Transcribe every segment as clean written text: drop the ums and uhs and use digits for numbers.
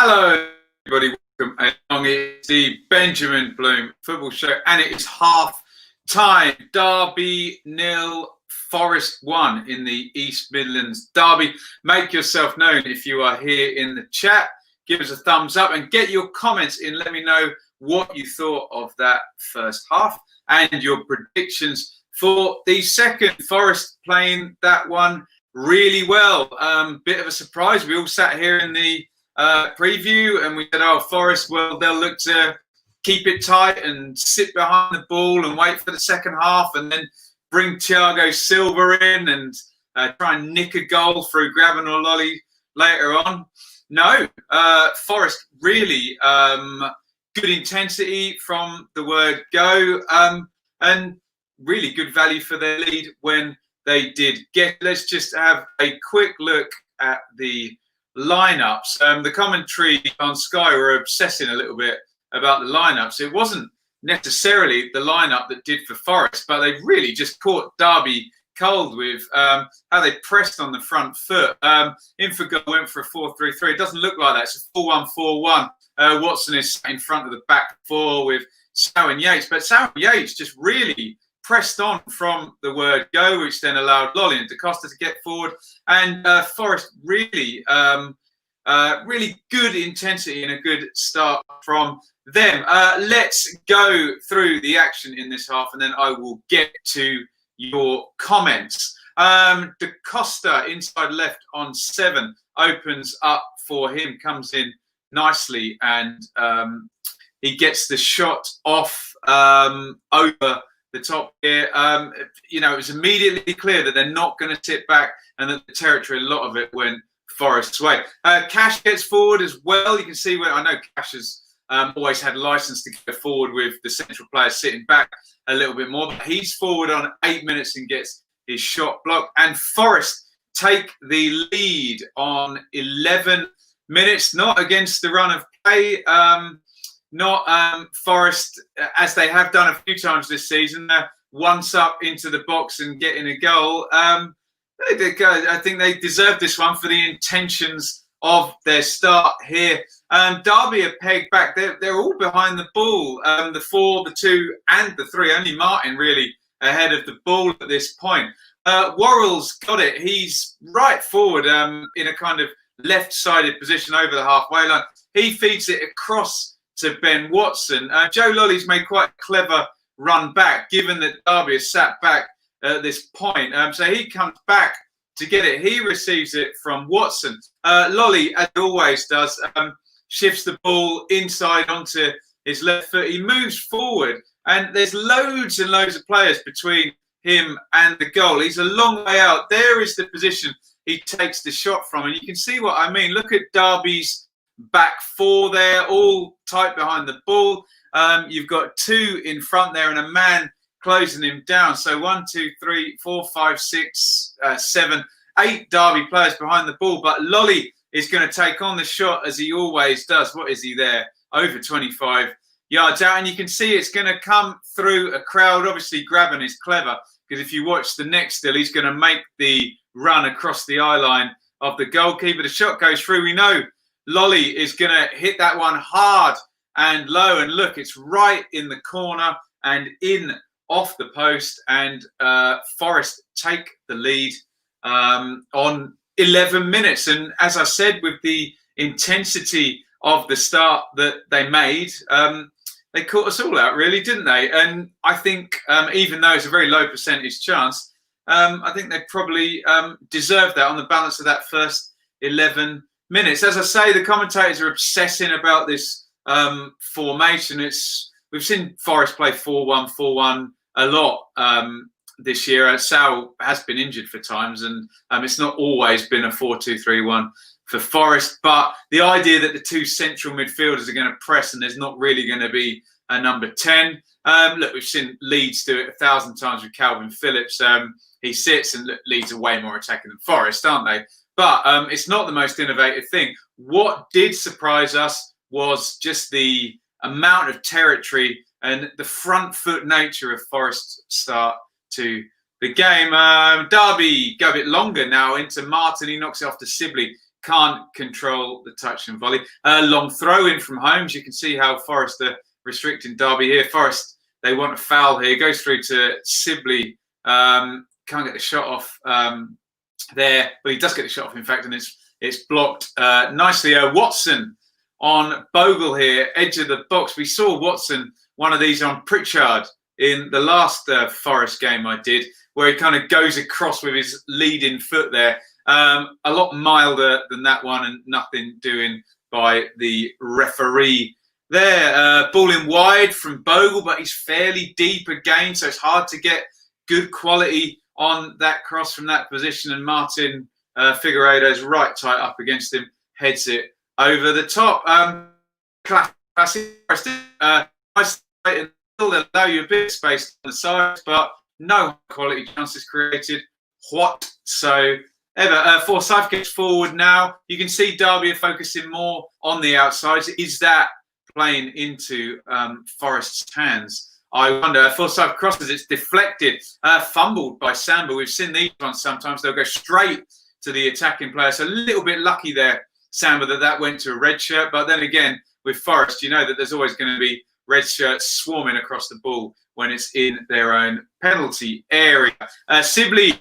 Hello, everybody. Welcome along. It's the Benjamin Bloom Football Show, and it is half time. Derby 0, Forest 1 in the East Midlands Derby. Make yourself known if you are here in the chat. Give us a thumbs up and get your comments in. Let me know what you thought of that first half and your predictions for the second. Forest playing that one really well. Bit of a surprise. We all sat here in the preview and we said, oh, Forest, well, they'll look to keep it tight and sit behind the ball and wait for the second half and then bring Thiago Silva in and try and nick a goal through grabbing a lolly later on. No, Forest really good intensity from the word go and really good value for their lead when they did get. Let's just have a quick look at the lineups. The commentary on Sky were obsessing a little bit about the lineups. It wasn't necessarily the lineup that did for Forest, but they really just caught Derby cold with how they pressed on the front foot. Infogol went for a 4-3-3. It doesn't look like that. It's a 4-1-4-1. Watson is in front of the back four with Sow and Yates, but Sow and Yates just really pressed on from the word go, which then allowed Lolly and Da Costa to get forward. And Forest really, really good intensity and a good start from them. Let's go through the action in this half, and then I will get to your comments. Da Costa inside left on 7 opens up for him, comes in nicely, and he gets the shot off over the top here. It was immediately clear that they're not going to sit back and that the territory, a lot of it went Forest's way. Cash gets forward as well. You can see where I know Cash has always had license to go forward with the central players sitting back a little bit more, but he's forward on 8 minutes and gets his shot blocked. And Forest take the lead on 11 minutes, not against the run of play. Not Forest, as they have done a few times this season, once up into the box and getting a goal. I think they deserve this one for the intentions of their start here. Derby are pegged back. They're all behind the ball. The 4, the 2 and the 3. Only Martin really ahead of the ball at this point. Worrell's got it. He's right forward in a kind of left-sided position over the halfway line. He feeds it across to Ben Watson. Joe Lolly's made quite a clever run back, given that Derby has sat back at this point. So he comes back to get it. He receives it from Watson. Lolly, as always does, shifts the ball inside onto his left foot. He moves forward, and there's loads and loads of players between him and the goal. He's a long way out. There is the position he takes the shot from, and you can see what I mean. Look at Derby's back 4 there, all tight behind the ball. You've got 2 in front there and a man closing him down. So 1, 2, 3, 4, 5, 6, 7, 8 Derby players behind the ball. But Lolly is going to take on the shot as he always does. What is he there? Over 25 yards out. And you can see it's going to come through a crowd. Obviously, grabbing is clever, because if you watch the next still, he's going to make the run across the eye line of the goalkeeper. The shot goes through. We know Lolly is going to hit that one hard and low, and look, it's right in the corner and in off the post, and Forest take the lead on 11 minutes. And as I said, with the intensity of the start that they made, they caught us all out, really, didn't they? And I think even though it's a very low percentage chance, I think they probably deserved that on the balance of that first 11 minutes. As I say, the commentators are obsessing about this formation. We've seen Forest play 4-1-4-1 a lot this year. Sow has been injured for times, and it's not always been a 4-2-3-1 for Forest. But the idea that the 2 central midfielders are going to press and there's not really going to be a number 10. Look, we've seen Leeds do it 1,000 times with Calvin Phillips. He sits, and Leeds are way more attacking than Forest, aren't they? But it's not the most innovative thing. What did surprise us was just the amount of territory and the front foot nature of Forest's start to the game. Derby go a bit longer now into Martin. He knocks it off to Sibley. can't control the touch and volley. Long throw in from Holmes. You can see how Forest are restricting Derby here. Forest, they want a foul here. Goes through to Sibley. Can't get the shot off there. Well, he does get the shot off, in fact, and it's blocked nicely. Watson on Bogle here, edge of the box. We saw Watson, one of these on Pritchard in the last Forest game I did, where he kind of goes across with his leading foot there. A lot milder than that one, and nothing doing by the referee there. Ball in wide from Bogle, but he's fairly deep again, so it's hard to get good quality on that cross from that position. And Martin Figueiredo's right tight up against him, heads it over the top. Classic. Still allow you a bit of space on the sides, but no quality chances created whatsoever. Forsyth gets forward now. You can see Derby are focusing more on the outsides. Is that playing into Forest's hands? I wonder. Forsyth crosses, it's deflected, fumbled by Samba. We've seen these ones sometimes. They'll go straight to the attacking player. So a little bit lucky there, Samba, that went to a red shirt. But then again, with Forest, you know that there's always going to be red shirts swarming across the ball when it's in their own penalty area. Sibley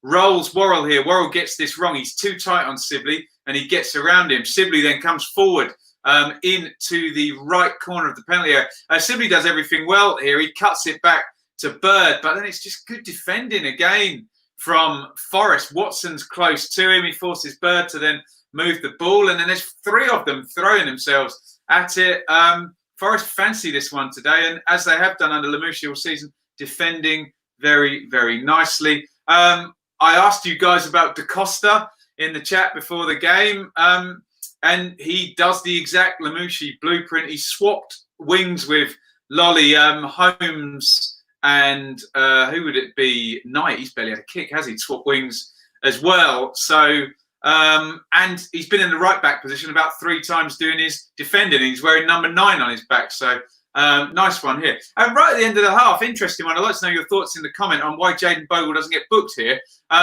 rolls Worrell here. Worrell gets this wrong. He's too tight on Sibley, and he gets around him. Sibley then comes forward into the right corner of the penalty area. Sibley does everything well here. He cuts it back to Bird, but then it's just good defending again from Forest. Watson's close to him. He forces Bird to then move the ball, and then there's three of them throwing themselves at it. Forest fancy this one today, and as they have done under Lamouchi all season, defending very, very nicely. I asked you guys about Da Costa in the chat before the game, and he does the exact Lamouchi blueprint. He swapped wings with Lolly, Holmes, and who would it be? Knight. He's barely had a kick, has he? Swap wings as well. So, and he's been in the right back position about 3 times doing his defending. He's wearing number 9 on his back. So, nice one here. And right at the end of the half, interesting one. I'd like to know your thoughts in the comment on why Jayden Bogle doesn't get booked here.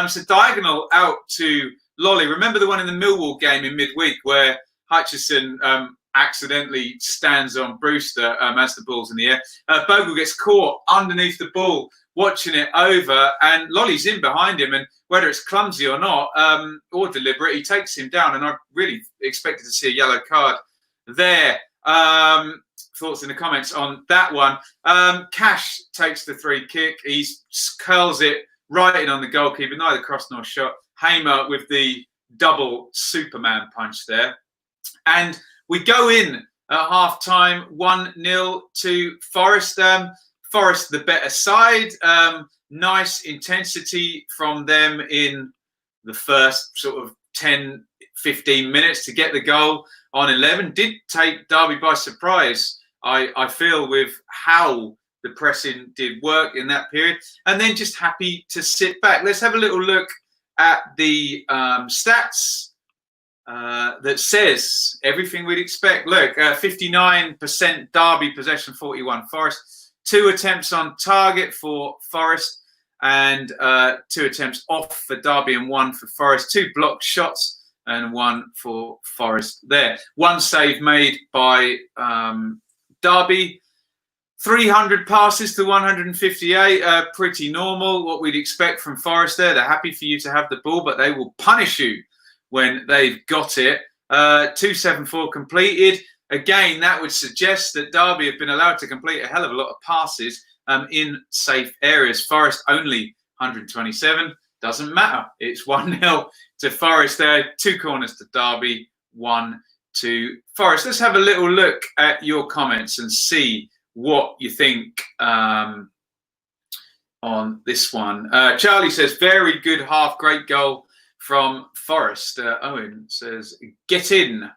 So diagonal out to Lolly. Remember the one in the Millwall game in midweek where Hutchison accidentally stands on Brewster as the ball's in the air. Bogle gets caught underneath the ball, watching it over, and Lolly's in behind him, and whether it's clumsy or not, or deliberate, he takes him down, and I really expected to see a yellow card there. Thoughts in the comments on that one. Cash takes the free kick. He curls it right in on the goalkeeper, neither cross nor shot. Hamer with the double Superman punch there. And we go in at half-time, 1-0 to Forest. Forest the better side. Nice intensity from them in the first sort of 10, 15 minutes to get the goal on 11. Did take Derby by surprise, I feel, with how the pressing did work in that period. And then just happy to sit back. Let's have a little look at the stats that says everything we'd expect. Look, 59% Derby possession, 41 Forest. 2 attempts on target for Forest, and 2 attempts off for Derby and 1 for Forest. 2 blocked shots and 1 for Forest there. 1 save made by Derby. 300 passes to 158, pretty normal, what we'd expect from Forest there. They're happy for you to have the ball, but they will punish you when they've got it. 274 completed. Again, that would suggest that Derby have been allowed to complete a hell of a lot of passes in safe areas. Forest only 127. Doesn't matter. It's 1-0 to Forest there. 2 corners to Derby, 1 to Forest. Let's have a little look at your comments and see what you think on this one. Charlie says, very good half, great goal from Forest. Owen says, get in.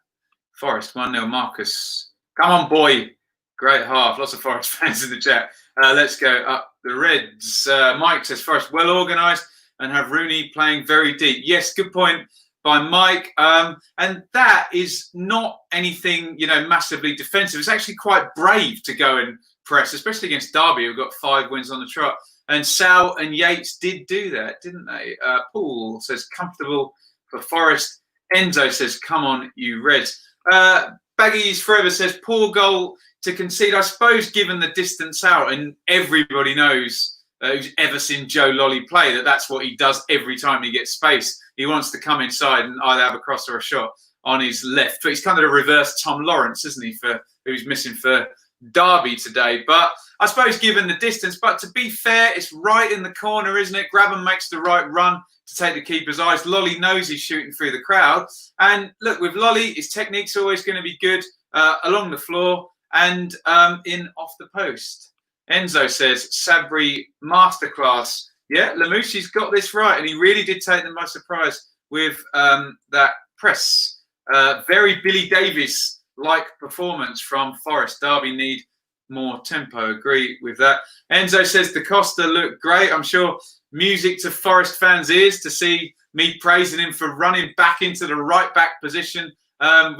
Forest, 1-0. Marcus, come on, boy. Great half. Lots of Forest fans in the chat. Let's go up the Reds. Mike says, Forest well organised and have Rooney playing very deep. Yes, good point by Mike. And that is not anything, massively defensive. It's actually quite brave to go and press, especially against Derby, who got 5 wins on the trot. And Sal and Yates did do that, didn't they? Paul says, comfortable for Forest Enzo says, come on, you Reds. Baggies Forever says, poor goal to concede. I suppose given the distance out, and everybody knows who's ever seen Joe Lolly play, that's what he does every time he gets space. He wants to come inside and either have a cross or a shot on his left. But he's kind of the reverse Tom Lawrence, isn't he, who's missing for Derby today. But I suppose given the distance, but to be fair, it's right in the corner, isn't it? Grabham makes the right run to take the keeper's eyes. Lolly knows he's shooting through the crowd. And look, with Lolly, his technique's always going to be good along the floor and in off the post. Enzo says, Sabri masterclass. Yeah, Lamouchi's got this right. And he really did take them by surprise with that press. Very Billy Davies-like performance from Forest. Derby need more tempo. Agree with that. Enzo says, Da Costa looked great. I'm sure music to Forest fans' ears to see me praising him for running back into the right-back position, and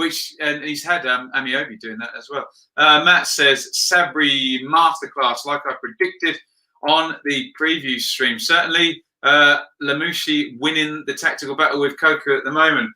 he's had Amiobi doing that as well. Matt says, Sabri masterclass, like I predicted on the preview stream. Certainly, Lamouchi winning the tactical battle with Coco at the moment.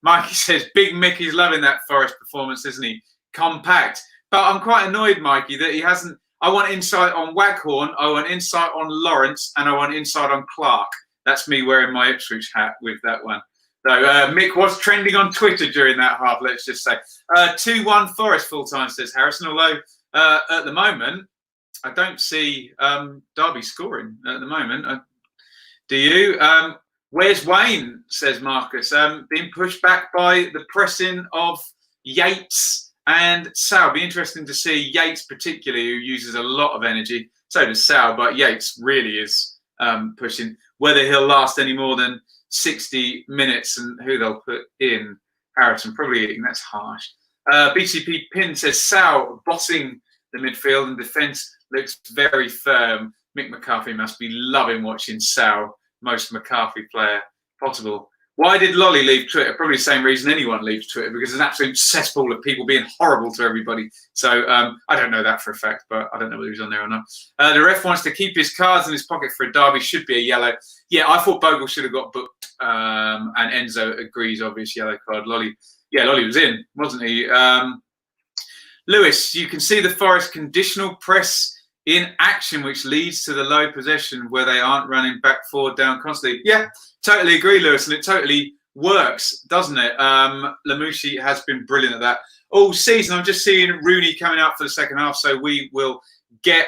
Mikey says, Big Mickey's loving that Forest performance, isn't he? Compact. But I'm quite annoyed, Mikey, that he hasn't. I want insight on Waghorn, I want insight on Lawrence, and I want insight on Clark. That's me wearing my Ipswich hat with that one. So Mick was trending on Twitter during that half, let's just say. 2-1 Forest full-time, says Harrison, although at the moment, I don't see Derby scoring at the moment. Do you? Where's Wayne, says Marcus, being pushed back by the pressing of Yates and Sal. Be interesting to see Yates particularly, who uses a lot of energy. So does Sal, but Yates really is pushing. Whether he'll last any more than 60 minutes and who they'll put in. Harrison, probably eating. That's harsh. BCP Pin says Sal bossing the midfield and defence looks very firm. Mick McCarthy must be loving watching Sal, most McCarthy player possible. Why did Lolly leave Twitter? Probably the same reason anyone leaves Twitter, because it's an absolute cesspool of people being horrible to everybody. So I don't know that for a fact, but I don't know whether he's on there or not. The ref wants to keep his cards in his pocket for a derby. Should be a yellow. Yeah, I thought Bogle should have got booked. And Enzo agrees, obvious yellow card. Lolly was in, wasn't he? Lewis, you can see the Forest conditional press in action, which leads to the low possession where they aren't running back forward down constantly. Yeah, totally agree, Lewis, and it totally works, doesn't it? Lamouchi has been brilliant at that all season. I'm just seeing Rooney coming out for the second half, so we will get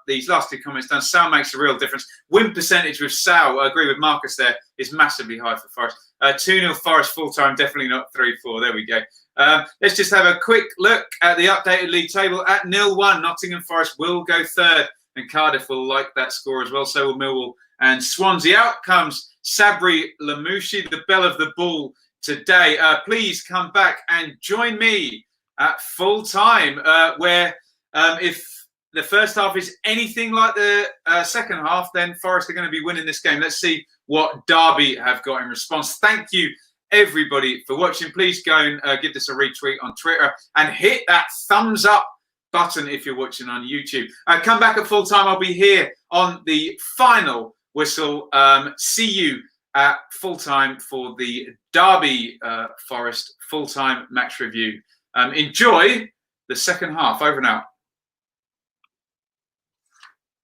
these last two comments done. Sal makes a real difference. Win percentage with Sal, I agree with Marcus there, is massively high for Forest. 2-0 Forest full-time, definitely not 3-4. There we go. Let's just have a quick look at the updated league table. At 0-1, Nottingham Forest will go third, and Cardiff will like that score as well. So will Millwall and Swansea. Out comes Sabri Lamouchi, the bell of the ball today. Please come back and join me at full time, where if the first half is anything like the second half, then Forest are going to be winning this game. Let's see what Derby have got in response. Thank you, everybody, for watching. Please go and give this a retweet on Twitter and hit that thumbs up button if you're watching on YouTube. Come back at full time. I'll be here on the final whistle. See you at full time for the Derby Forest full time match review. Enjoy the second half. Over and out.